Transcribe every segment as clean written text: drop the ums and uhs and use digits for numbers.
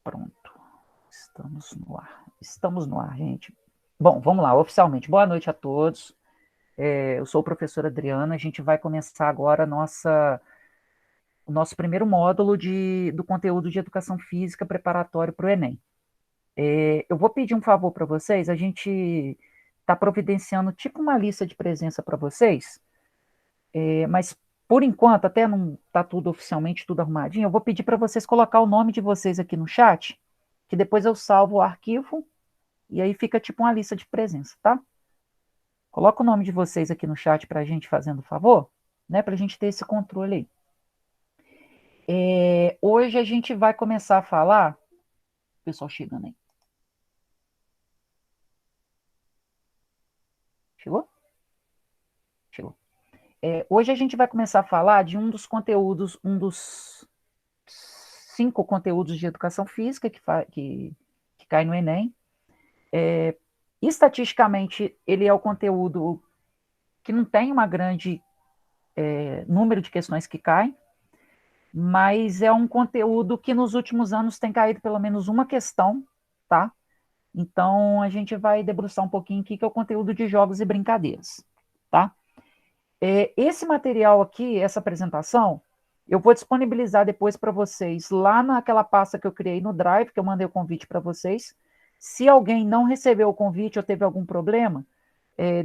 Pronto. Estamos no ar. Estamos no ar, gente. Bom, vamos lá, oficialmente. Boa noite a todos. Eu sou o professor Adriano. A gente vai começar agora o nosso primeiro módulo do conteúdo de educação física preparatório para o Enem. Eu vou pedir um favor para vocês. A gente está providenciando tipo uma lista de presença para vocês, mas por enquanto, até não está tudo oficialmente, tudo arrumadinho, eu vou pedir para vocês colocar o nome de vocês aqui no chat, que depois eu salvo o arquivo e aí fica tipo uma lista de presença, tá? Coloca o nome de vocês aqui no chat para a gente, fazendo favor, né? Para a gente ter esse controle aí. Hoje a gente vai começar a falar. O pessoal chegando aí. Chegou? Chegou. Hoje a gente vai começar a falar de um dos conteúdos, um dos 5 conteúdos de educação física que cai no Enem. Estatisticamente, ele é o conteúdo que não tem uma grande número de questões que caem, mas é um conteúdo que nos últimos anos tem caído pelo menos uma questão, tá? Então, a gente vai debruçar um pouquinho aqui, que é o conteúdo de jogos e brincadeiras, tá? Esse material aqui, essa apresentação, eu vou disponibilizar depois para vocês lá naquela pasta que eu criei no Drive, que eu mandei o convite para vocês. Se alguém não recebeu o convite ou teve algum problema,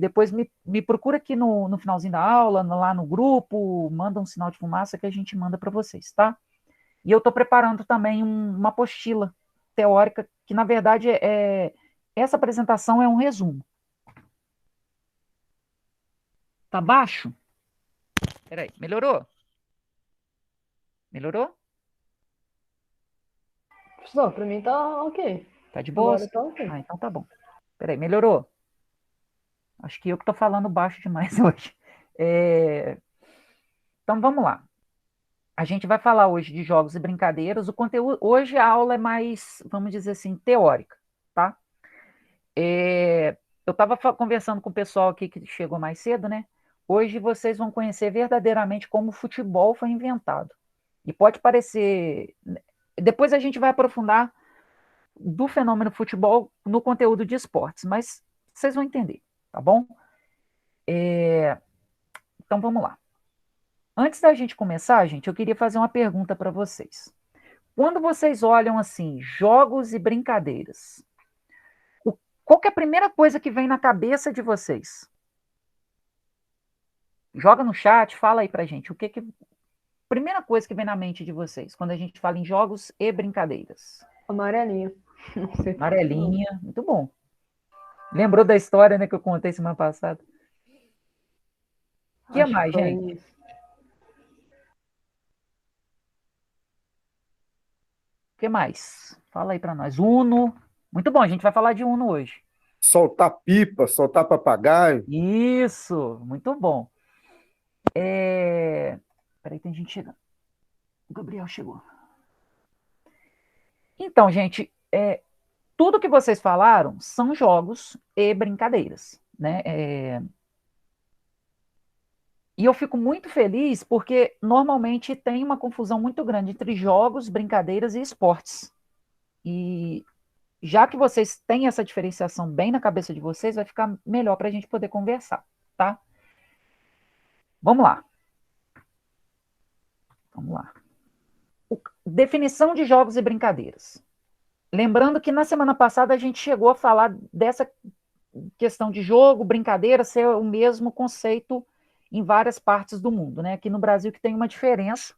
depois me procura aqui no finalzinho da aula, lá no grupo, manda um sinal de fumaça que a gente manda para vocês, tá? E eu estou preparando também uma apostila teórica, que na verdade essa apresentação é um resumo. Tá baixo? Peraí, melhorou? Melhorou? Professor, pra mim tá ok. Tá de boa? Agora tá ok. Ah, então tá bom. Peraí, melhorou? Acho que eu que tô falando baixo demais hoje. Então vamos lá. A gente vai falar hoje de jogos e brincadeiras. O conteúdo, hoje a aula é mais, vamos dizer assim, teórica, tá? Eu estava conversando com o pessoal aqui que chegou mais cedo, né? Hoje vocês vão conhecer verdadeiramente como o futebol foi inventado. E pode parecer. Depois a gente vai aprofundar do fenômeno futebol no conteúdo de esportes, mas vocês vão entender, tá bom? Então vamos lá. Antes da gente começar, gente, eu queria fazer uma pergunta para vocês. Quando vocês olham assim, jogos e brincadeiras, qual que é a primeira coisa que vem na cabeça de vocês? Joga no chat, fala aí pra gente. Primeira coisa que vem na mente de vocês quando a gente fala em jogos e brincadeiras? Amarelinha. Não sei por que não. Amarelinha, muito bom. Lembrou da história, né, que eu contei semana passada? O que Acho que mais, gente? foi. O que mais? Fala aí pra nós. Uno. Muito bom, a gente vai falar de Uno hoje. Soltar pipa, soltar papagaio. Isso, muito bom. Peraí, tem gente chegando. O Gabriel chegou. Então, gente, tudo que vocês falaram são jogos e brincadeiras, né? E eu fico muito feliz porque normalmente tem uma confusão muito grande entre jogos, brincadeiras e esportes. E já que vocês têm essa diferenciação bem na cabeça de vocês, vai ficar melhor para a gente poder conversar, tá? Vamos lá. Vamos lá. Definição de jogos e brincadeiras. Lembrando que na semana passada a gente chegou a falar dessa questão de jogo, brincadeira, ser o mesmo conceito em várias partes do mundo, né? Aqui no Brasil que tem uma diferença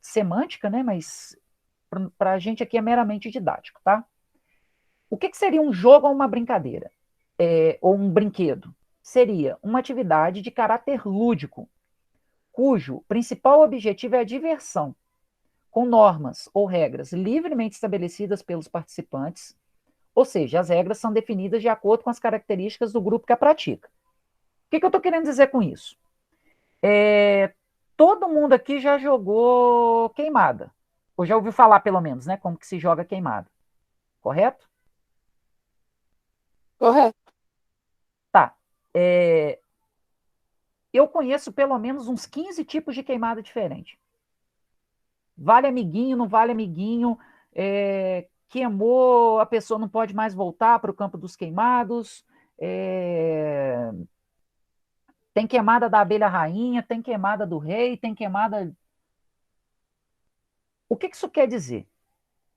semântica, né? Mas para a gente aqui é meramente didático, tá? O que seria um jogo ou uma brincadeira? Ou um brinquedo? Seria uma atividade de caráter lúdico, cujo principal objetivo é a diversão, com normas ou regras livremente estabelecidas pelos participantes, ou seja, as regras são definidas de acordo com as características do grupo que a pratica. O que eu estou querendo dizer com isso? Todo mundo aqui já jogou queimada, ou já ouviu falar pelo menos, né, como que se joga queimada, correto? Correto. Tá. Eu conheço pelo menos uns 15 tipos de queimada diferente. Vale amiguinho, não vale amiguinho, queimou, a pessoa não pode mais voltar para o campo dos queimados, tem queimada da abelha rainha, tem queimada do rei, tem queimada. O que isso quer dizer?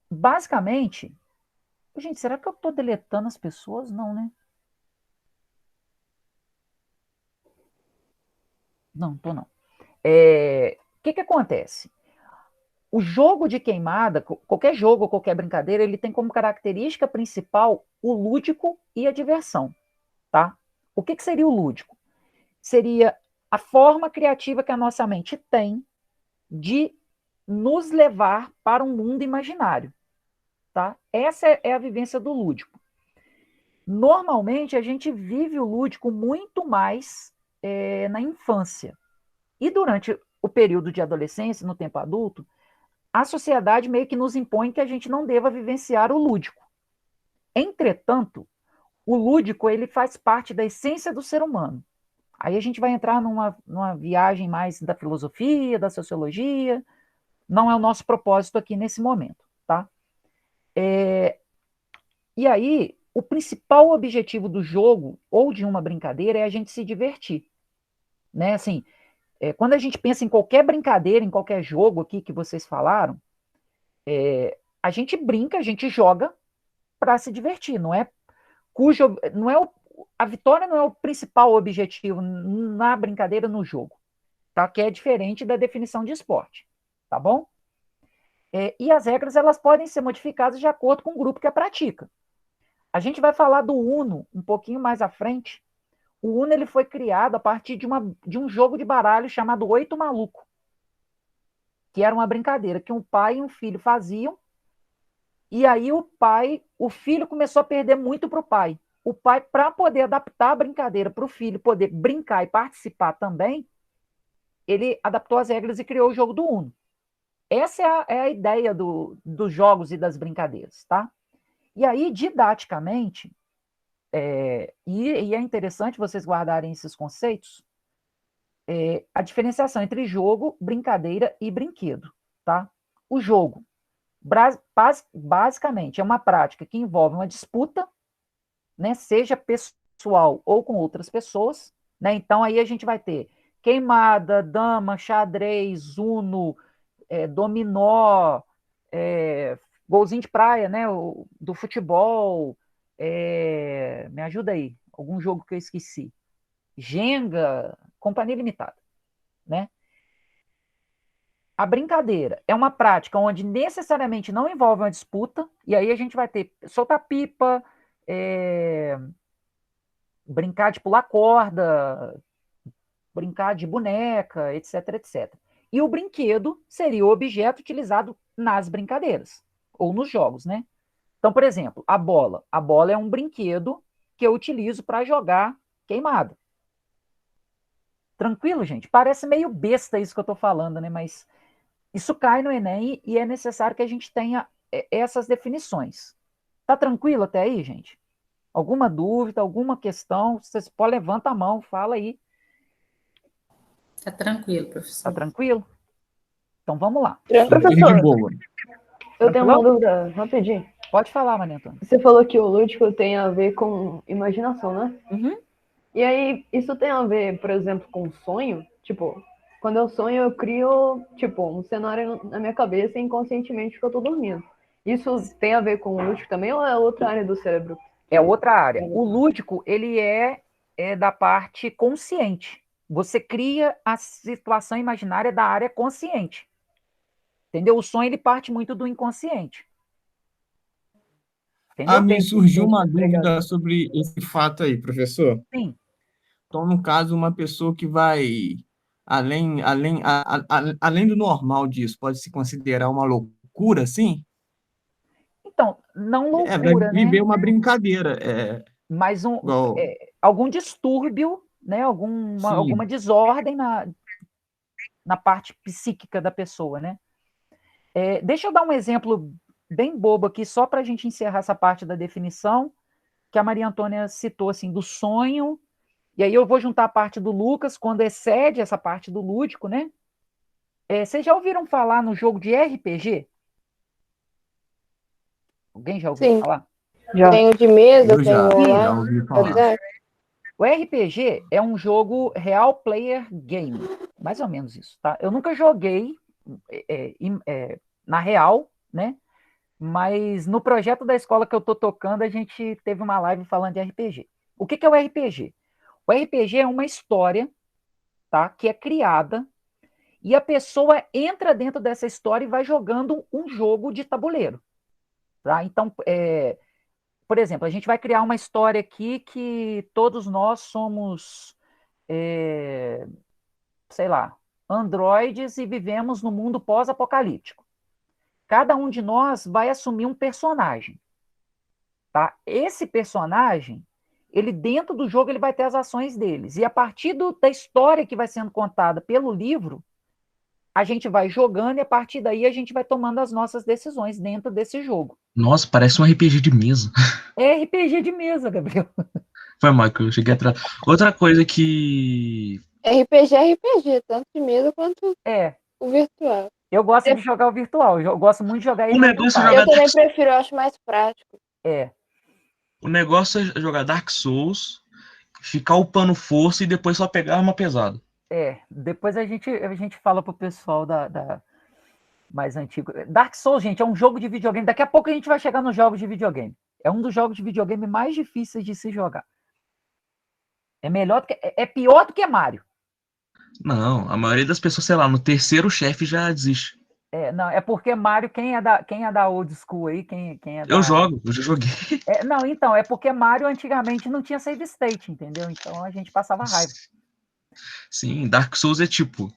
Basicamente, gente, será que eu estou deletando as pessoas? Não, né? Não, estou não. O que acontece? O jogo de queimada, qualquer jogo, qualquer brincadeira, ele tem como característica principal o lúdico e a diversão, tá? O que seria o lúdico? Seria a forma criativa que a nossa mente tem de nos levar para um mundo imaginário, tá? Essa é a vivência do lúdico. Normalmente, a gente vive o lúdico muito mais na infância. E durante o período de adolescência, no tempo adulto, a sociedade meio que nos impõe que a gente não deva vivenciar o lúdico. Entretanto, o lúdico ele faz parte da essência do ser humano. Aí a gente vai entrar numa viagem mais da filosofia, da sociologia, não é o nosso propósito aqui nesse momento, tá? E aí, o principal objetivo do jogo ou de uma brincadeira é a gente se divertir, né? Assim, quando a gente pensa em qualquer brincadeira, em qualquer jogo aqui que vocês falaram, a gente brinca, a gente joga para se divertir, não é a vitória não é o principal objetivo na brincadeira, no jogo, tá? Que é diferente da definição de esporte, tá bom? E as regras elas podem ser modificadas de acordo com o grupo que a pratica. A gente vai falar do Uno um pouquinho mais à frente. O Uno ele foi criado a partir de um jogo de baralho chamado Oito Maluco, que era uma brincadeira que um pai e um filho faziam. E aí o filho começou a perder muito para o pai. O pai, para poder adaptar a brincadeira para o filho poder brincar e participar também, ele adaptou as regras e criou o jogo do Uno. Essa é a ideia dos jogos e das brincadeiras, tá? E aí, didaticamente, e é interessante vocês guardarem esses conceitos, a diferenciação entre jogo, brincadeira e brinquedo, tá? O jogo, basicamente, é uma prática que envolve uma disputa, né, seja pessoal ou com outras pessoas, né? Então aí a gente vai ter queimada, dama, xadrez, uno, dominó, golzinho de praia, né, do futebol, me ajuda aí, algum jogo que eu esqueci, Jenga, Companhia Limitada, né? A brincadeira é uma prática onde necessariamente não envolve uma disputa, e aí a gente vai ter soltar pipa, brincar de pular corda, brincar de boneca, etc, etc. E o brinquedo seria o objeto utilizado nas brincadeiras, ou nos jogos, né? Então, por exemplo, a bola. A bola é um brinquedo que eu utilizo para jogar queimada. Tranquilo, gente? Parece meio besta isso que eu estou falando, né? Mas isso cai no Enem e é necessário que a gente tenha essas definições. Tá tranquilo até aí, gente? Alguma dúvida, alguma questão? Vocês podem levanta a mão, fala aí. Tá tranquilo, Tá professor. tranquilo? Então vamos lá. Professor, de boa. eu tenho uma Tranquilão? dúvida rapidinho. Pode falar, Maria Antônia. Você falou que o lúdico tem a ver com imaginação, né? Uhum. E aí, isso tem a ver, por exemplo, com sonho? Tipo, quando eu sonho, eu crio, tipo, um cenário na minha cabeça inconscientemente que eu tô dormindo. Isso tem a ver com o lúdico também ou é outra área do cérebro? É outra área. O lúdico, ele é da parte consciente. Você cria a situação imaginária da área consciente. Entendeu? O sonho, ele parte muito do inconsciente. Entendeu? Me surgiu uma dúvida sobre esse fato aí, professor. Sim. Então, no caso, uma pessoa que vai além do normal disso, pode se considerar uma loucura, sim? Então, não Vai loucura, né? viver uma brincadeira. Mas Igual, algum distúrbio, né? Alguma sim. desordem na parte psíquica da pessoa, né? Deixa eu dar um exemplo bem bobo aqui, só para a gente encerrar essa parte da definição, que a Maria Antônia citou, assim, do sonho, e aí eu vou juntar a parte do Lucas, quando excede essa parte do lúdico, né? Vocês já ouviram falar no jogo de RPG? Alguém já ouviu Sim. falar? Já. Tenho de mesa, Eu já tenho lá. ouvi falar. WhatsApp. O RPG é um jogo real player game, mais ou menos isso, tá? Eu nunca joguei na real, né? Mas no projeto da escola que eu tô tocando, a gente teve uma live falando de RPG. O que é o RPG? O RPG é uma história, tá? Que é criada e a pessoa entra dentro dessa história e vai jogando um jogo de tabuleiro, tá? Então, por exemplo, a gente vai criar uma história aqui que todos nós somos, sei lá, androides e vivemos no mundo pós-apocalíptico. Cada um de nós vai assumir um personagem, tá? Esse personagem, ele dentro do jogo ele vai ter as ações deles e a partir da história que vai sendo contada pelo livro, a gente vai jogando e a partir daí a gente vai tomando as nossas decisões dentro desse jogo. Nossa, parece um RPG de mesa. É RPG de mesa, Gabriel. Foi mal que eu cheguei atrás. Outra coisa que... RPG é RPG, tanto de mesa quanto É, o virtual. eu gosto de jogar o virtual, eu gosto muito de jogar ele O no negócio é virtual. jogar Eu também Dark Souls. prefiro, eu acho mais prático. O negócio é jogar Dark Souls, ficar upando força e depois só pegar arma pesada. Depois a gente fala pro pessoal da mais antigo. Dark Souls, gente, é um jogo de videogame. Daqui a pouco a gente vai chegar nos jogos de videogame. É um dos jogos de videogame mais difíceis de se jogar. É pior do que Mario. Não, a maioria das pessoas, sei lá, no terceiro chefe já desiste. Não, é porque Mario, quem é da old school aí, quem é da... Eu já joguei. Não, então, é porque Mario antigamente não tinha save state, entendeu? Então a gente passava raiva. Sim, Dark Souls é tipo,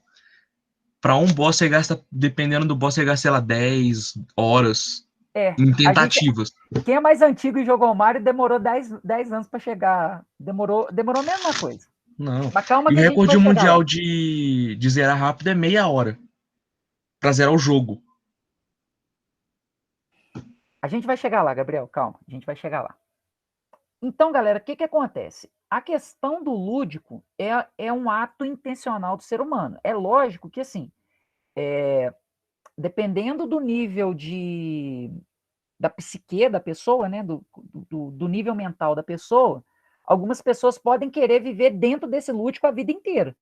pra um boss você gasta, dependendo do boss, você gasta, sei lá, 10 horas em tentativas. Quem é mais antigo e jogou Mario demorou 10 anos para chegar. Demorou a mesma coisa. Não. Mas calma E que o a gente vai recorde chegar mundial lá. de zerar rápido é meia hora pra zerar o jogo. A gente vai chegar lá, Gabriel, calma. A gente vai chegar lá. Então, galera, o que acontece? A questão do lúdico é um ato intencional do ser humano. É lógico que, assim, dependendo do nível da psique da pessoa, né, do nível mental da pessoa, algumas pessoas podem querer viver dentro desse lúdico a vida inteira.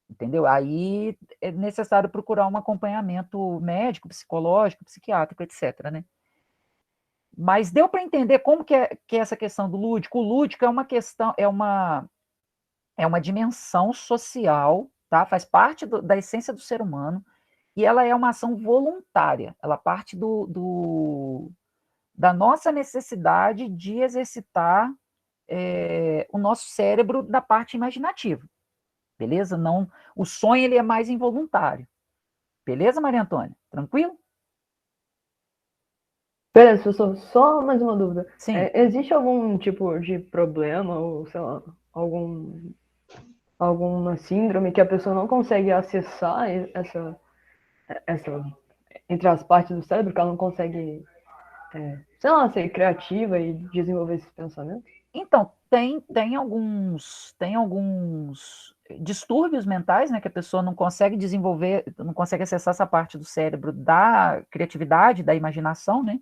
Entendeu? Aí é necessário procurar um acompanhamento médico, psicológico, psiquiátrico, etc., né? Mas deu para entender como que é essa questão do lúdico? O lúdico é uma questão, é uma dimensão social, tá? Faz parte da essência do ser humano, e ela é uma ação voluntária. Ela parte da nossa necessidade de exercitar o nosso cérebro da parte imaginativa. Beleza? Não, o sonho ele é mais involuntário. Beleza, Maria Antônia? Tranquilo? Beleza, professor, só mais uma dúvida. Sim. Existe algum tipo de problema, ou sei lá, alguma síndrome que a pessoa não consegue acessar essa entre as partes do cérebro, que ela não consegue, sei lá, ser criativa e desenvolver esses pensamentos? Então, tem alguns distúrbios mentais, né, que a pessoa não consegue desenvolver, não consegue acessar essa parte do cérebro da criatividade, da imaginação, né?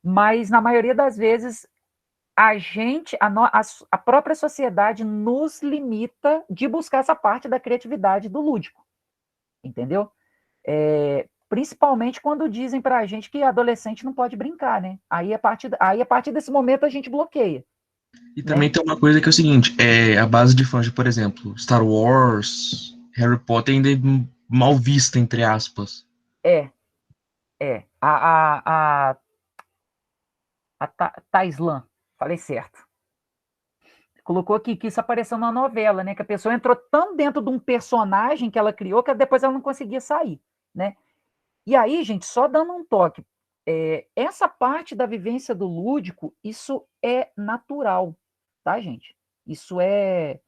Mas na maioria das vezes a própria sociedade nos limita de buscar essa parte da criatividade do lúdico, entendeu? Principalmente quando dizem para a gente que adolescente não pode brincar, né? Aí a partir desse momento a gente bloqueia. E também tem uma coisa que é o seguinte, a base de fãs de, por exemplo, Star Wars, Harry Potter ainda é mal vista, entre aspas. A Taislan, falei certo. Colocou aqui que isso apareceu na novela, né? Que a pessoa entrou tão dentro de um personagem que ela criou que depois ela não conseguia sair, né? E aí, gente, só dando um toque, essa parte da vivência do lúdico, isso é natural, tá, gente? Isso é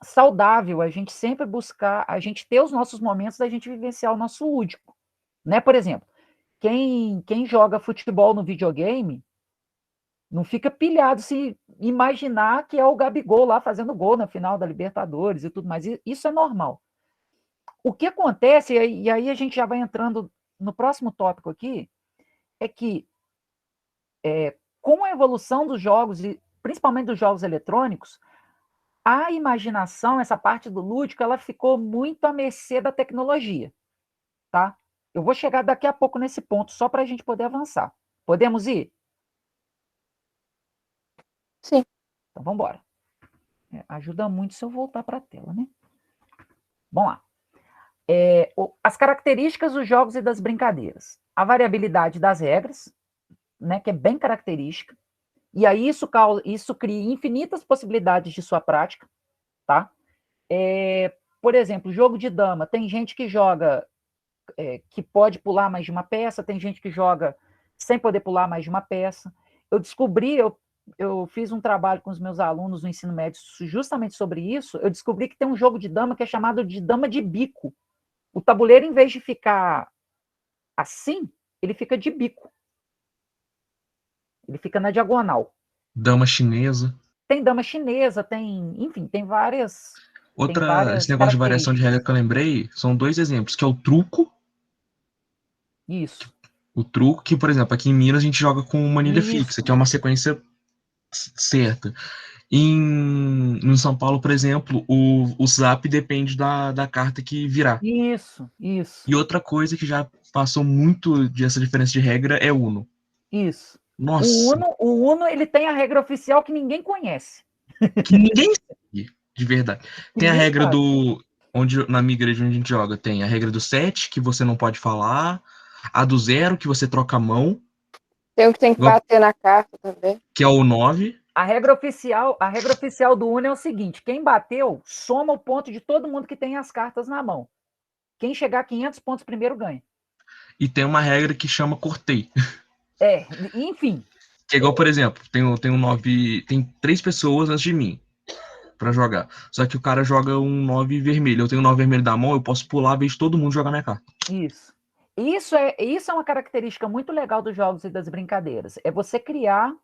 saudável, a gente sempre buscar, a gente ter os nossos momentos da gente vivenciar o nosso lúdico, né? Por exemplo, quem joga futebol no videogame não fica pilhado se imaginar que é o Gabigol lá fazendo gol na final da Libertadores e tudo mais. Isso é normal. O que acontece, e aí a gente já vai entrando no próximo tópico aqui, é que, com a evolução dos jogos, e principalmente dos jogos eletrônicos, a imaginação, essa parte do lúdico, ela ficou muito à mercê da tecnologia, tá? Eu vou chegar daqui a pouco nesse ponto, só para a gente poder avançar. Podemos ir? Sim. Então, vamos embora. Ajuda muito se eu voltar para a tela, né? Vamos lá. As características dos jogos e das brincadeiras. A variabilidade das regras, né, que é bem característica. E aí isso cria infinitas possibilidades de sua prática, tá? Por exemplo, jogo de dama. Tem gente que joga que pode pular mais de uma peça, tem gente que joga sem poder pular mais de uma peça. Eu fiz um trabalho com os meus alunos no ensino médio justamente sobre isso. Eu descobri que tem um jogo de dama que é chamado de dama de bico. O tabuleiro, em vez de ficar assim, ele fica de bico. Ele fica na diagonal. Dama chinesa. Tem dama chinesa, enfim, tem várias. Esse negócio de variação de regra que eu lembrei, são 2 exemplos, que é o truco. Isso. O truco, que, por exemplo, aqui em Minas a gente joga com manilha fixa, que é uma sequência certa. No São Paulo, por exemplo, o zap depende da carta que virar. Isso. E outra coisa que já passou muito dessa diferença de regra é Uno. Isso. Nossa. O Uno, ele tem a regra oficial que ninguém conhece. Que ninguém sabe, de verdade. Tem a regra na minha igreja onde a gente joga, tem a regra do 7, que você não pode falar, a do 0, que você troca a mão. Tem um que tem que bater na carta também. Que é o 9. A regra oficial do Uno é o seguinte: quem bateu, soma o ponto de todo mundo que tem as cartas na mão. Quem chegar a 500 pontos primeiro ganha. E tem uma regra que chama cortei. Enfim. Que é igual, por exemplo, tem 3 pessoas antes de mim pra jogar. Só que o cara joga um 9 vermelho. Eu tenho um 9 vermelho da mão, eu posso pular a vez de todo mundo jogar minha carta. Isso é uma característica muito legal dos jogos e das brincadeiras. É você criar,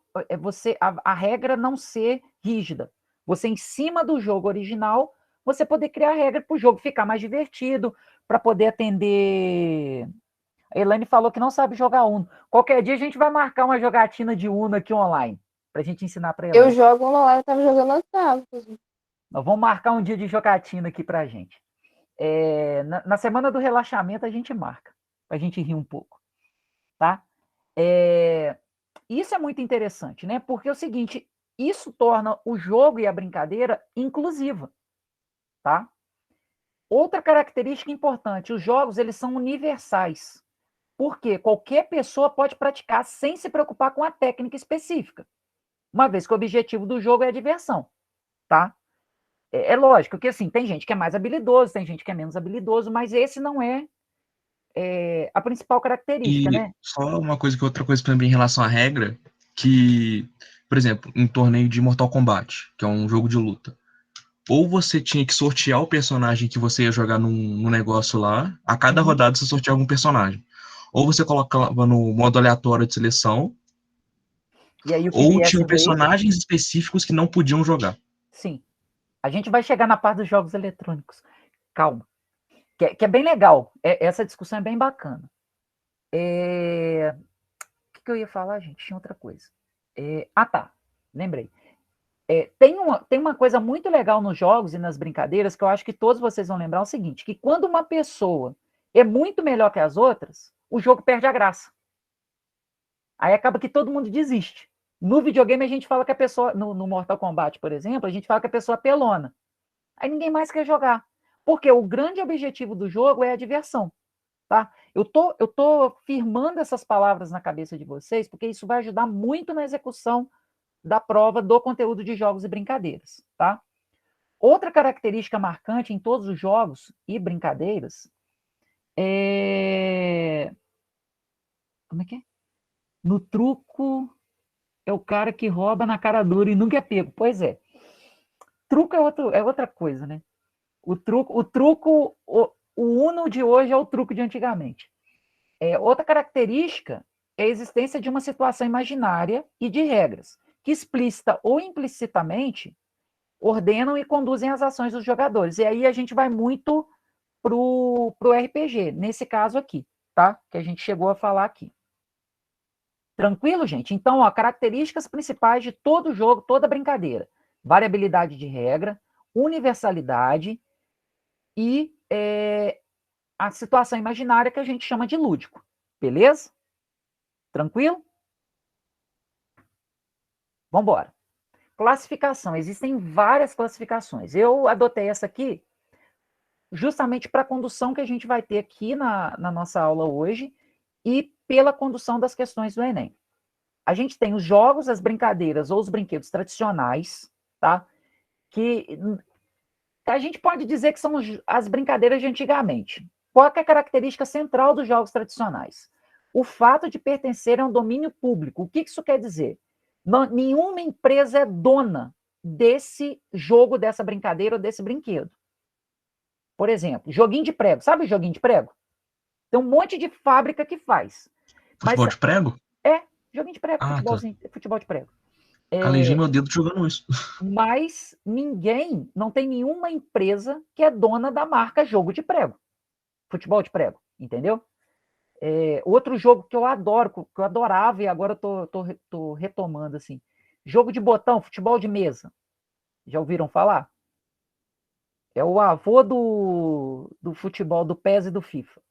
a regra não ser rígida. Você, em cima do jogo original, você poder criar regra para o jogo ficar mais divertido, para poder atender. A Elaine falou que não sabe jogar Uno. Qualquer dia a gente vai marcar uma jogatina de Uno aqui online, para a gente ensinar para ela. Eu jogo online, eu estava jogando no sábado. Nós vamos marcar um dia de jogatina aqui para a gente. Na semana do relaxamento a gente marca, para a gente rir um pouco, tá? Isso é muito interessante, né? Porque é o seguinte, isso torna o jogo e a brincadeira inclusiva, tá? Outra característica importante, os jogos, eles são universais. Porque qualquer pessoa pode praticar sem se preocupar com a técnica específica, uma vez que o objetivo do jogo é a diversão, tá? É lógico que, assim, tem gente que é mais habilidoso, tem gente que é menos habilidoso, mas esse não é a principal característica, né? Só outra coisa também em relação à regra, que, por exemplo, em torneio de Mortal Kombat, que é um jogo de luta, ou você tinha que sortear o personagem que você ia jogar num negócio lá, a cada rodada você sorteava um personagem. Ou você colocava no modo aleatório de seleção, e aí, ou tinha personagens específicos que não podiam jogar. Sim. A gente vai chegar na parte dos jogos eletrônicos. Calma. Que é bem legal. Essa discussão é bem bacana. O que eu ia falar, gente? Tinha outra coisa. Tá. Lembrei. Tem uma coisa muito legal nos jogos e nas brincadeiras que eu acho que todos vocês vão lembrar o seguinte, que quando uma pessoa é muito melhor que as outras, o jogo perde a graça. Aí acaba que todo mundo desiste. No videogame a gente fala que a pessoa, no Mortal Kombat, por exemplo, a gente fala que a pessoa é pelona. Aí ninguém mais quer jogar. Porque o grande objetivo do jogo é a diversão. Tá? Eu tô firmando essas palavras na cabeça de vocês, porque isso vai ajudar muito na execução da prova do conteúdo de jogos e brincadeiras, tá? Outra característica marcante em todos os jogos e brincadeiras como é que é? No truco é o cara que rouba na cara dura e nunca é pego. Pois é. Truco é outra coisa, né? O Uno de hoje é o truco de antigamente. Outra característica é a existência de uma situação imaginária e de regras, que explícita ou implicitamente ordenam e conduzem as ações dos jogadores. E aí a gente vai muito pro RPG, nesse caso aqui, tá? Que a gente chegou a falar aqui. Tranquilo, gente? Então, ó, características principais de todo jogo, toda brincadeira. Variabilidade de regra, universalidade e a situação imaginária que a gente chama de lúdico. Beleza? Tranquilo? Vamos embora. Classificação. Existem várias classificações. Eu adotei essa aqui justamente para a condução que a gente vai ter aqui na nossa aula hoje e pela condução das questões do Enem. A gente tem os jogos, as brincadeiras ou os brinquedos tradicionais, tá? Que a gente pode dizer que são as brincadeiras de antigamente. Qual é a característica central dos jogos tradicionais? O fato de pertencerem ao domínio público. O que isso quer dizer? Nenhuma empresa é dona desse jogo, dessa brincadeira ou desse brinquedo. Por exemplo, joguinho de prego. Sabe o joguinho de prego? Tem um monte de fábrica que faz. Futebol de prego? Joguinho de prego, Ah, futebol de prego. Calejei meu dedo jogando isso. Mas não tem nenhuma empresa que é dona da marca jogo de prego. Futebol de prego, entendeu? Outro jogo que eu adoro, que eu adorava e agora tô retomando assim. Jogo de botão, futebol de mesa. Já ouviram falar? É o avô do futebol, do PES e do FIFA.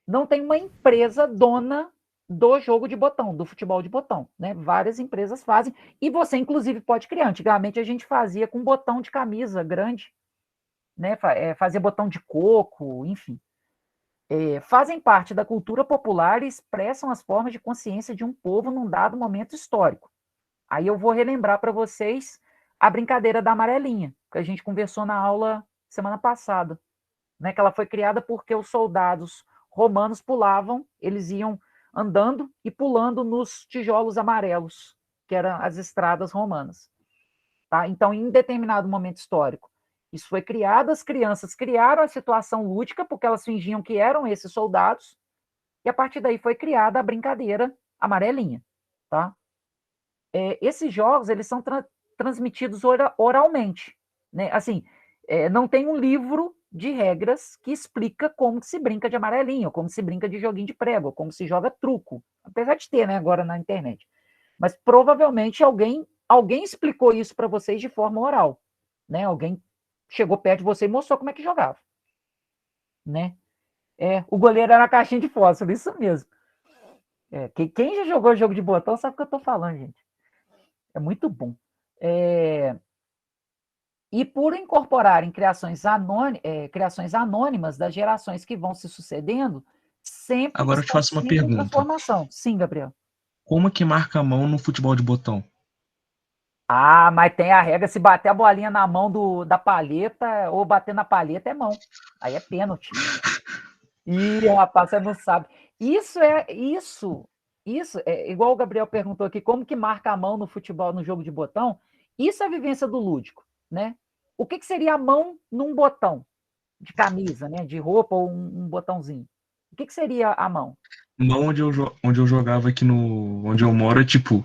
Não tem uma empresa dona do jogo de botão, do futebol de botão, né? Várias empresas fazem, e você, inclusive, pode criar. Antigamente, a gente fazia com botão de camisa grande, né? Fazia botão de coco, enfim. Fazem parte da cultura popular e expressam as formas de consciência de um povo num dado momento histórico. Aí eu vou relembrar para vocês a brincadeira da amarelinha, que a gente conversou na aula semana passada, né? Que ela foi criada porque os soldados romanos pulavam, eles iam andando e pulando nos tijolos amarelos, que eram as estradas romanas. Tá? Então, em determinado momento histórico, isso foi criado, as crianças criaram a situação lúdica, porque elas fingiam que eram esses soldados, e a partir daí foi criada a brincadeira amarelinha. Tá? Esses jogos, eles são transmitidos oralmente. Né? Assim, não tem um livro de regras que explica como se brinca de amarelinho, como se brinca de joguinho de prego, como se joga truco. Apesar de ter, né, agora na internet. Mas provavelmente alguém explicou isso para vocês de forma oral. Né? Alguém chegou perto de você e mostrou como é que jogava. Né? O goleiro era a caixinha de fósforo, isso mesmo. Quem já jogou jogo de botão sabe o que eu estou falando, gente. É muito bom. E por incorporarem criações anônimas das gerações que vão se sucedendo, sempre Agora eu te faço uma em pergunta. transformação. Sim, Gabriel. Como que marca a mão no futebol de botão? Ah, mas tem a regra, se bater a bolinha na mão da palheta, ou bater na palheta, é mão. Aí é pênalti. Ih, rapaz, você não sabe. Isso é igual o Gabriel perguntou aqui, como que marca a mão no futebol, no jogo de botão? Isso é a vivência do lúdico, né? O que seria a mão num botão de camisa, né? De roupa ou um botãozinho? O que seria a mão? Mão onde eu jogava aqui onde eu moro é tipo,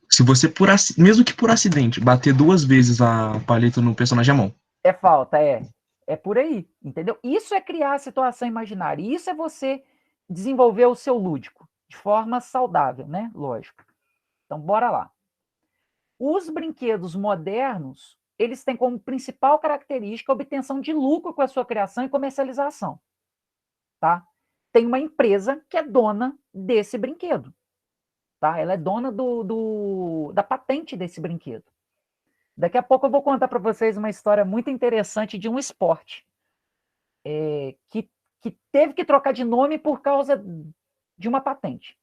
se você mesmo que por acidente bater 2 vezes a palheta no personagem é mão. É falta, é por aí, entendeu? Isso é criar a situação imaginária, isso é você desenvolver o seu lúdico de forma saudável, né? Lógico. Então, bora lá. Os brinquedos modernos, eles têm como principal característica a obtenção de lucro com a sua criação e comercialização. Tá? Tem uma empresa que é dona desse brinquedo. Tá? Ela é dona da patente desse brinquedo. Daqui a pouco eu vou contar para vocês uma história muito interessante de um esporte que teve que trocar de nome por causa de uma patente.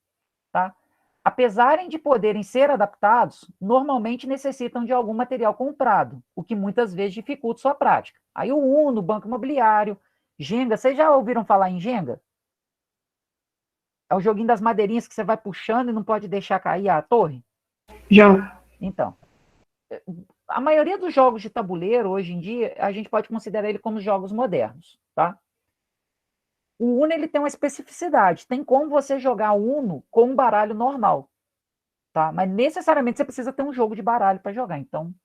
Tá? Apesar de poderem ser adaptados, normalmente necessitam de algum material comprado, o que muitas vezes dificulta sua prática. Aí o Uno, Banco Imobiliário, Jenga, vocês já ouviram falar em Jenga? É o joguinho das madeirinhas que você vai puxando e não pode deixar cair a torre? Já. Então, a maioria dos jogos de tabuleiro, hoje em dia, a gente pode considerar ele como jogos modernos, tá? O Uno, ele tem uma especificidade. Tem como você jogar Uno com um baralho normal, tá? Mas necessariamente você precisa ter um jogo de baralho para jogar. Então,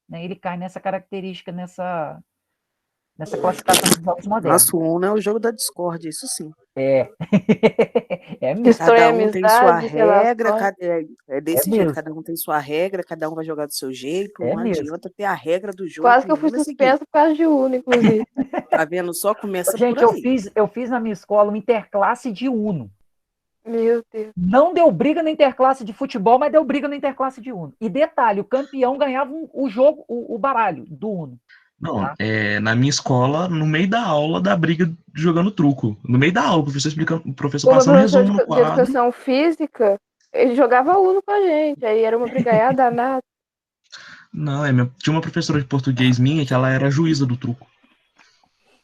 né, ele cai nessa característica, nessa nessa classificação dos jogos modernos. Nossa, o Uno é o jogo da discórdia, isso sim. É. É mesmo. Destrói Cada um tem sua amizade, regra, relações. é desse É jeito, mesmo. cada um tem sua regra, cada um vai jogar do seu jeito, É não mesmo. adianta ter a regra do jogo Quase que que eu fui ninguém vai seguir. suspensa por causa de Uno, inclusive. Tá vendo? Só começa por Gente, aí. eu fiz na minha escola uma interclasse de Uno. Meu Deus. Não deu briga na interclasse de futebol, mas deu briga na interclasse de Uno. E detalhe, o campeão ganhava o jogo, o baralho do Uno. Não, Tá. na minha escola, no meio da aula, da briga jogando truco. No meio da aula, o professor explicando, o professor O meu passando professor resumo no de quadro. educação física, ele jogava Uno com a gente. Aí era uma brigaiada danada. Não, tinha uma professora de português minha que ela era juíza do truco.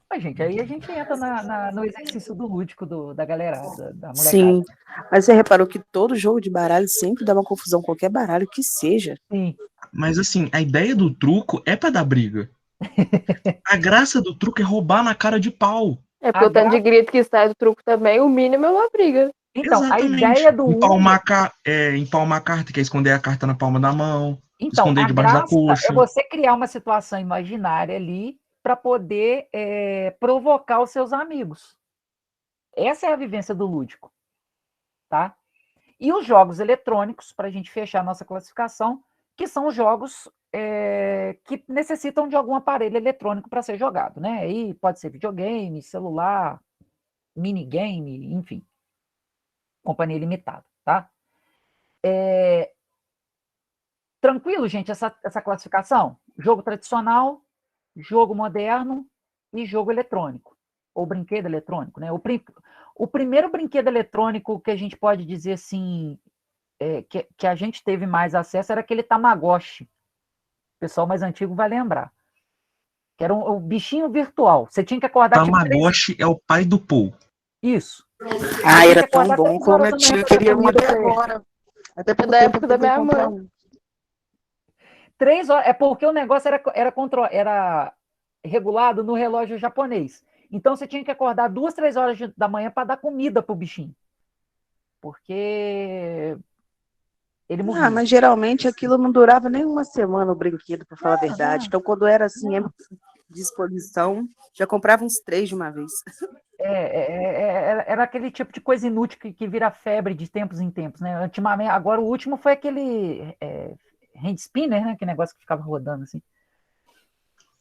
Mas, gente, aí a gente entra no exercício do lúdico da galerada, da molecada. Sim, mas você reparou que todo jogo de baralho sempre dá uma confusão, qualquer baralho que seja. Sim. Mas assim, a ideia do truco é pra dar briga. A graça do truco é roubar na cara de pau. É porque o tanto de grito que sai do truco também, o mínimo é uma briga. Então, Exatamente. a ideia do Uno... Empalmar a carta, que é esconder a carta na palma da mão, Então, esconder a debaixo da graça coxa. é você criar uma situação imaginária ali para poder provocar os seus amigos. Essa é a vivência do lúdico. Tá? E os jogos eletrônicos, para a gente fechar a nossa classificação, que são os jogos que necessitam de algum aparelho eletrônico para ser jogado. Né? Aí pode ser videogame, celular, minigame, enfim. Companhia limitada. Tá? Tranquilo, gente, essa classificação? Jogo tradicional, jogo moderno e jogo eletrônico, ou brinquedo eletrônico, né? O primeiro brinquedo eletrônico que a gente pode dizer assim, que a gente teve mais acesso era aquele Tamagotchi. O pessoal mais antigo vai lembrar. Que era o bichinho virtual. Você tinha que acordar... Tamagotchi é o pai do Paul. Isso. Ah, era tão bom como meu tio queria um até agora. Até É da época da minha mãe. Um. 3 horas, é porque o negócio era regulado no relógio japonês. Então você tinha que acordar 2, 3 horas da manhã para dar comida pro bichinho. Porque ele morria. Ah, mas geralmente aquilo não durava nem uma semana o brinquedo, para falar a verdade. Então, quando era assim, disposição, já comprava uns 3 de uma vez. Era aquele tipo de coisa inútil que vira febre de tempos em tempos, né? Ultimamente, agora o último foi aquele hand spinner, né? Que negócio que ficava rodando assim.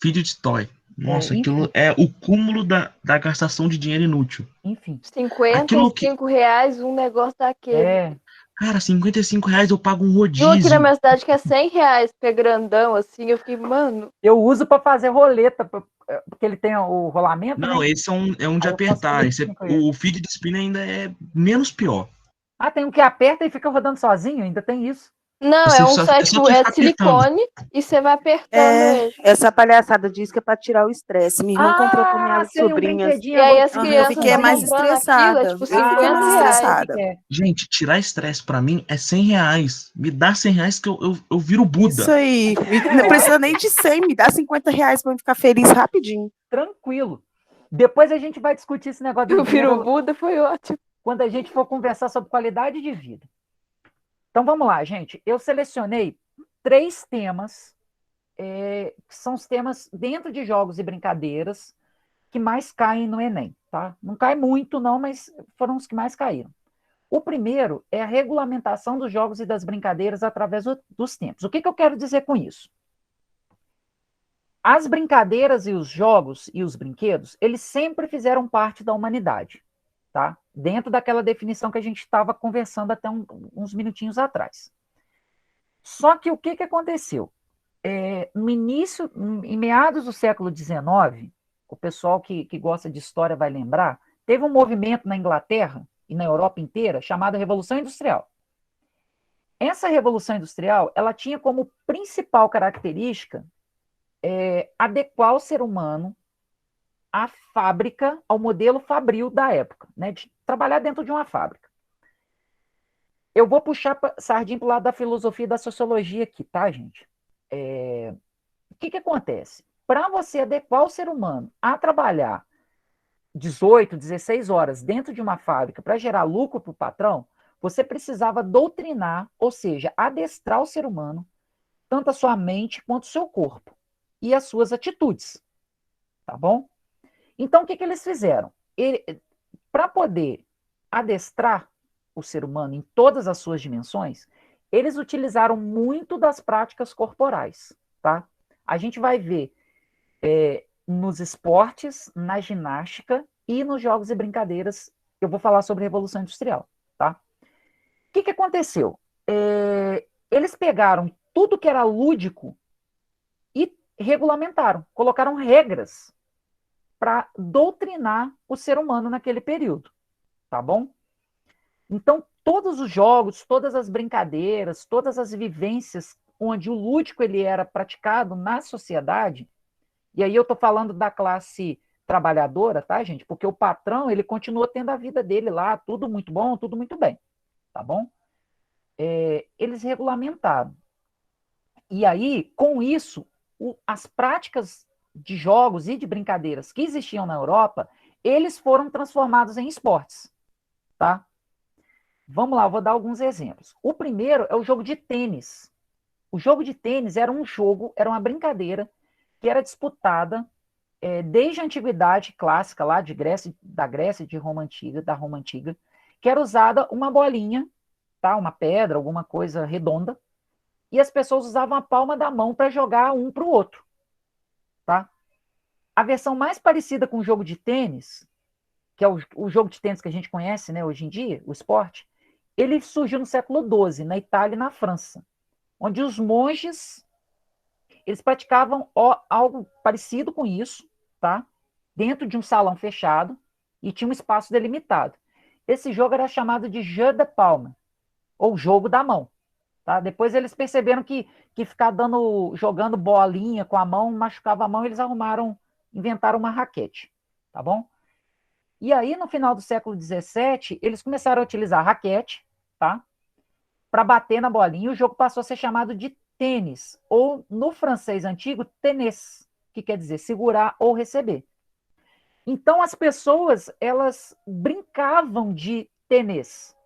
Fidget toy. Nossa, enfim. aquilo é o cúmulo da gastação de dinheiro inútil. Enfim. R$55 um negócio daquele. Cara, R$55 eu pago um E rodízio. um aqui na minha cidade que é R$100, que é grandão, assim, eu fiquei, mano... Eu uso para fazer roleta, porque ele tem o rolamento, Não, né? esse é um de apertar. O fidget spinner ainda é menos pior. Ah, tem um que aperta e fica rodando sozinho? Ainda tem isso? Não, Você é um só site tem que ficar silicone e você vai apertando ele. Essa palhaçada diz que é para tirar o estresse. Minha irmã comprou com minhas sobrinhas. E aí as crianças fiquei mais estressada. Aquilo, é tipo R$50. Gente, tirar estresse pra mim é R$100. Me dá R$100 que eu viro Buda. Isso aí. Não precisa nem de 100, me dá R$50 pra eu ficar feliz rapidinho. Tranquilo. Depois a gente vai discutir esse negócio do viro Buda, foi ótimo. Quando a gente for conversar sobre qualidade de vida. Então vamos lá, gente. Eu selecionei 3 temas, que são os temas dentro de jogos e brincadeiras que mais caem no Enem, tá? Não cai muito, não, mas foram os que mais caíram. O primeiro é a regulamentação dos jogos e das brincadeiras através dos tempos. O que eu quero dizer com isso? As brincadeiras e os jogos e os brinquedos, eles sempre fizeram parte da humanidade, tá? Dentro daquela definição que a gente estava conversando até uns minutinhos atrás. Só que o que aconteceu? Em meados do século XIX, o pessoal que gosta de história vai lembrar, teve um movimento na Inglaterra e na Europa inteira chamado Revolução Industrial. Essa Revolução Industrial, ela tinha como principal característica adequar o ser humano à fábrica, ao modelo fabril da época, né, de trabalhar dentro de uma fábrica. Eu vou puxar sardinha para o lado da filosofia e da sociologia aqui, tá, gente? O que acontece? Para você adequar o ser humano a trabalhar 18, 16 horas dentro de uma fábrica para gerar lucro para o patrão, você precisava doutrinar, ou seja, adestrar o ser humano, tanto a sua mente quanto o seu corpo, e as suas atitudes. tá bom? Então, o que eles fizeram? Para poder adestrar o ser humano em todas as suas dimensões, eles utilizaram muito das práticas corporais, tá? A gente vai ver nos esportes, na ginástica e nos jogos e brincadeiras. Eu vou falar sobre a Revolução Industrial, tá? O que aconteceu? Eles pegaram tudo que era lúdico e regulamentaram, colocaram regras para doutrinar o ser humano naquele período, tá bom? Então, todos os jogos, todas as brincadeiras, todas as vivências onde o lúdico ele era praticado na sociedade, e aí eu estou falando da classe trabalhadora, tá, gente? Porque o patrão, ele continua tendo a vida dele lá, tudo muito bom, tudo muito bem, tá bom? Eles regulamentaram. E aí, com isso, as práticas de jogos e de brincadeiras que existiam na Europa, eles foram transformados em esportes, tá? Vamos lá, eu vou dar alguns exemplos. O primeiro é o jogo de tênis. O jogo de tênis era um jogo, era uma brincadeira que era disputada desde a antiguidade clássica lá da Grécia de Roma Antiga, da Roma Antiga, que era usada uma bolinha, tá? Uma pedra, alguma coisa redonda, e as pessoas usavam a palma da mão para jogar um para o outro, tá? A versão mais parecida com o jogo de tênis, que é o jogo de tênis que a gente conhece, né, hoje em dia, o esporte, ele surgiu no século XII, na Itália e na França, onde os monges eles praticavam algo parecido com isso, tá? Dentro de um salão fechado e tinha um espaço delimitado. Esse jogo era chamado de jeu de paume, ou jogo da mão, tá? Depois eles perceberam que ficar jogando bolinha com a mão machucava a mão, eles inventaram uma raquete, tá bom? E aí, no final do século XVII, eles começaram a utilizar raquete, tá? Para bater na bolinha, e o jogo passou a ser chamado de tênis, ou no francês antigo, tennis, que quer dizer segurar ou receber. Então, as pessoas, elas brincavam de tênis.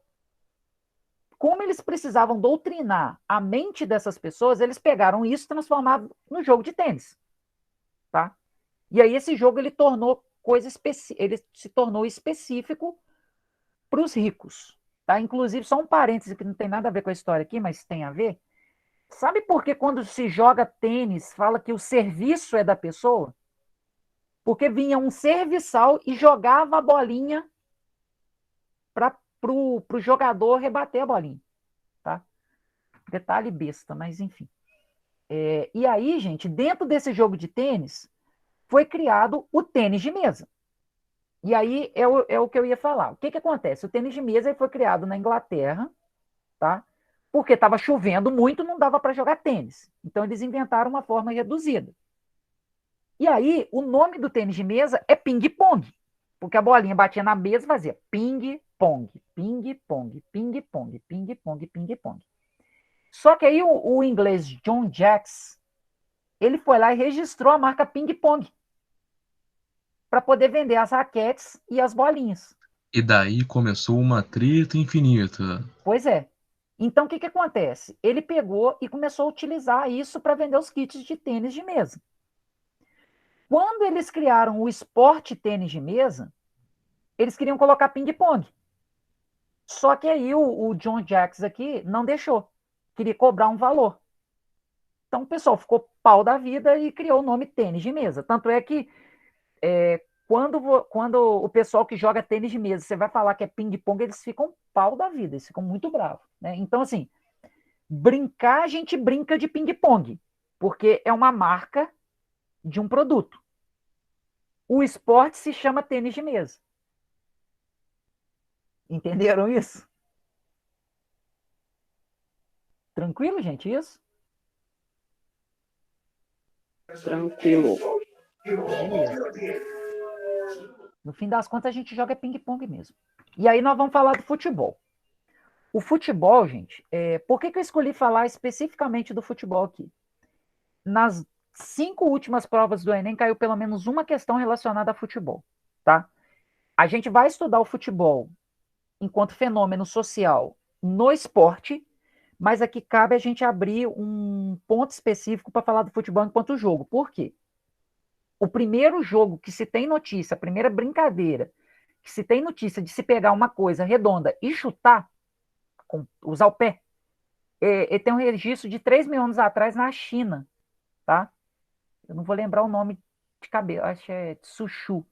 Como eles precisavam doutrinar a mente dessas pessoas, eles pegaram isso e transformaram no jogo de tênis, tá? E aí esse jogo, ele se tornou específico para os ricos, tá? Inclusive, só um parêntese que não tem nada a ver com a história aqui, mas tem a ver. Sabe por que quando se joga tênis, fala que o serviço é da pessoa? Porque vinha um serviçal e jogava a bolinha para o jogador rebater a bolinha, tá? Detalhe besta, mas enfim. E aí, gente, dentro desse jogo de tênis, foi criado o tênis de mesa. E aí é o que eu ia falar. O que acontece? O tênis de mesa foi criado na Inglaterra, tá? Porque estava chovendo muito, não dava para jogar tênis. Então, eles inventaram uma forma reduzida. E aí, o nome do tênis de mesa é ping-pong, porque a bolinha batia na mesa e fazia ping-pong, ping-pong, ping-pong, ping-pong, ping-pong. Só que aí o inglês John Jacks, ele foi lá e registrou a marca ping-pong para poder vender as raquetes e as bolinhas. E daí começou uma treta infinita. Pois é. Então, o que acontece? Ele pegou e começou a utilizar isso para vender os kits de tênis de mesa. Quando eles criaram o esporte tênis de mesa, eles queriam colocar ping-pong. Só que aí o John Jacks aqui não deixou. Queria cobrar um valor. Então o pessoal ficou pau da vida e criou o nome tênis de mesa. Tanto é que quando o pessoal que joga tênis de mesa, você vai falar que é ping-pong, eles ficam pau da vida, eles ficam muito bravos, né? Então, assim, brincar, a gente brinca de ping-pong, porque é uma marca de um produto. O esporte se chama tênis de mesa. Entenderam isso? Tranquilo, gente, isso? Tranquilo. Beleza. No fim das contas, a gente joga ping-pong mesmo. E aí nós vamos falar do futebol. O futebol, gente, por que eu escolhi falar especificamente do futebol aqui? Nas 5 últimas provas do Enem, caiu pelo menos uma questão relacionada a futebol, tá? A gente vai estudar o futebol enquanto fenômeno social no esporte, mas aqui cabe a gente abrir um ponto específico para falar do futebol enquanto jogo. Por quê? o primeiro jogo que se tem notícia, a primeira brincadeira que se tem notícia de se pegar uma coisa redonda e chutar, usar o pé, tem um registro de 3 mil anos atrás na China, tá? Eu não vou lembrar o nome de cabeça, acho que é Tsushu.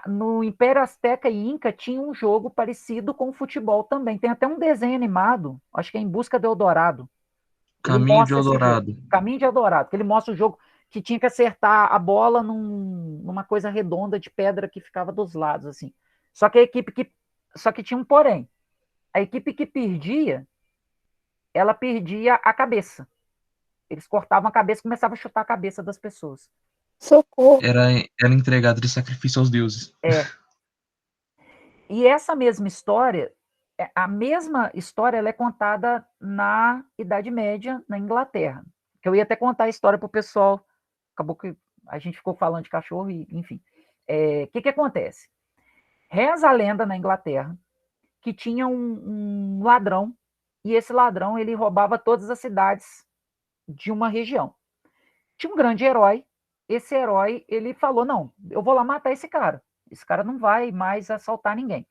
No Império Azteca e Inca tinha um jogo parecido com o futebol também. Tem até um desenho animado, acho que é Em Busca do Eldorado. Caminho de Eldorado. Caminho de Eldorado, que ele mostra o jogo que tinha que acertar a bola numa coisa redonda de pedra que ficava dos lados, assim. Só que tinha um porém. A equipe que perdia, ela perdia a cabeça. Eles cortavam a cabeça e começavam a chutar a cabeça das pessoas. Socorro. Era entregado de sacrifício aos deuses. E essa mesma história, a mesma história, ela é contada na Idade Média, na Inglaterra. Que eu ia até contar a história para o pessoal, acabou que a gente ficou falando de cachorro, e enfim. O que acontece? Reza a lenda na Inglaterra que tinha um ladrão, e esse ladrão ele roubava todas as cidades de uma região. Tinha um grande herói, esse herói ele falou, não, eu vou lá matar esse cara não vai mais assaltar ninguém.